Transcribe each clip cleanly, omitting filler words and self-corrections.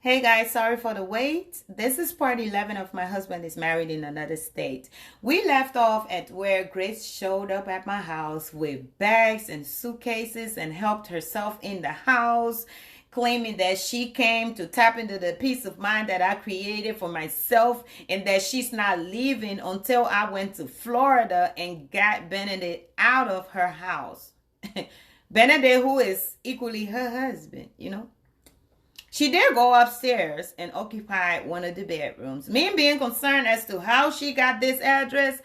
Hey guys, sorry for the wait. This is part 11 of My Husband is Married in Another State. We left off at where Grace showed up at my house with bags and suitcases and helped herself in the house, claiming that she came to tap into the peace of mind that I created for myself and that she's not leaving until I went to Florida and got Benedict out of her house. Benedict, who is equally her husband, She did go upstairs and occupy one of the bedrooms. Me being concerned as to how she got this address,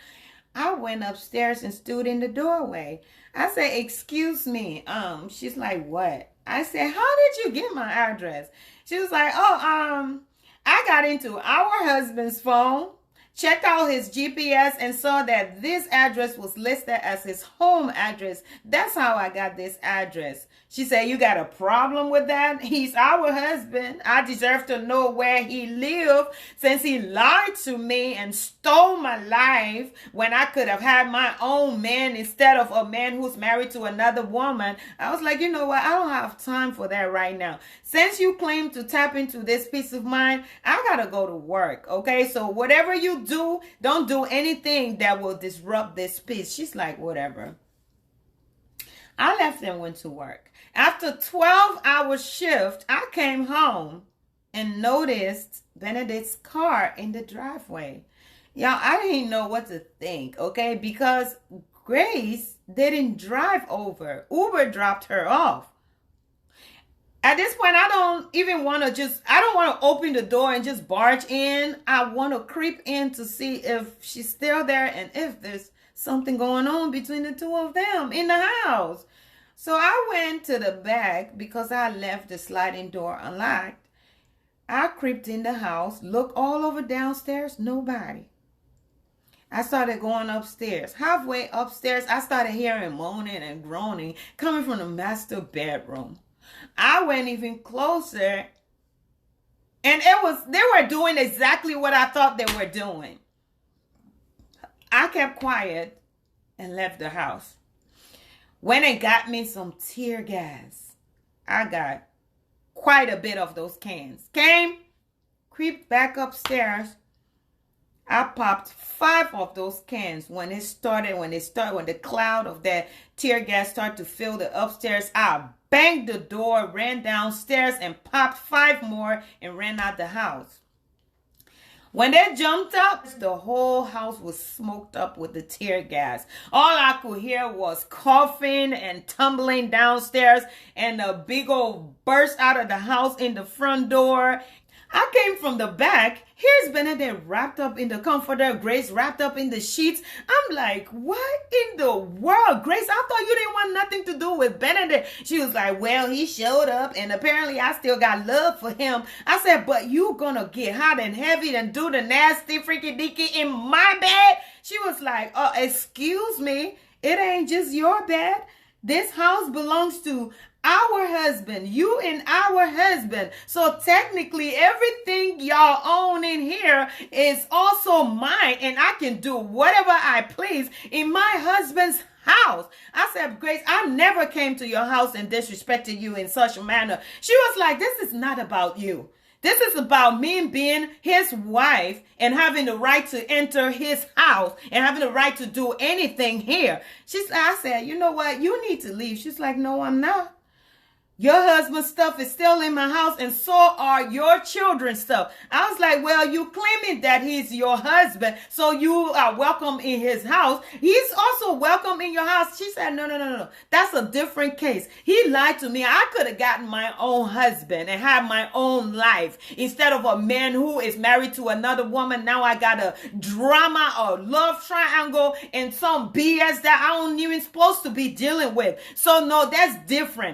I went upstairs and stood in the doorway. I said, "Excuse me." She's like, "What?" I said, "How did you get my address?" She was like, I got into our husband's phone, checked out his GPS, and saw that this address was listed as his home address. That's how I got this address. She said, "You got a problem with that? He's our husband. I deserve to know where he lived since he lied to me and stole my life when I could have had my own man instead of a man who's married to another woman." I was like, you know what? I don't have time for that right now. Since you claim to tap into this peace of mind, I gotta go to work, okay? So whatever you do, don't do anything that will disrupt this peace. She's like, whatever. I left and went to work. After 12-hour shift, I came home and noticed Benedict's car in the driveway. Y'all, I didn't know what to think, okay? Because Grace didn't drive over. Uber dropped her off. At this point, I don't want to open the door and just barge in. I want to creep in to see if she's still there and if there's something going on between the two of them in the house. So I went to the back because I left the sliding door unlocked. I creeped in the house, looked all over downstairs, nobody. I started going upstairs. Halfway upstairs, I started hearing moaning and groaning coming from the master bedroom. I went even closer, and they were doing exactly what I thought they were doing. I kept quiet and left the house. When it got me some tear gas, I got quite a bit of those cans. Creeped back upstairs. I popped 5 of those cans when the cloud of that tear gas started to fill the upstairs. I banged the door, ran downstairs, and popped 5 more and ran out the house. When they jumped up, the whole house was smoked up with the tear gas. All I could hear was coughing and tumbling downstairs and a big old burst out of the house in the front door. I came from the back. Here's Benedict wrapped up in the comforter, Grace wrapped up in the sheets. I'm like, what in the world? Grace, I thought you didn't want nothing to do with Benedict. She was like, well, he showed up and apparently I still got love for him. I said, but you gonna get hot and heavy and do the nasty freaky deaky in my bed? She was like, excuse me, it ain't just your bed. This house belongs to our husband, you and our husband. So technically everything y'all own in here is also mine, and I can do whatever I please in my husband's house. I said, Grace, I never came to your house and disrespected you in such a manner. She was like, this is not about you. This is about me being his wife and having the right to enter his house and having the right to do anything here. I said, you know what? You need to leave. She's like, no, I'm not. Your husband's stuff is still in my house, and so are your children's stuff. I was like, well, you claiming that he's your husband, so you are welcome in his house. He's also welcome in your house. She said, no. That's a different case. He lied to me. I could have gotten my own husband and had my own life instead of a man who is married to another woman. Now I got a drama or love triangle and some BS that I don't even supposed to be dealing with. So no, that's different.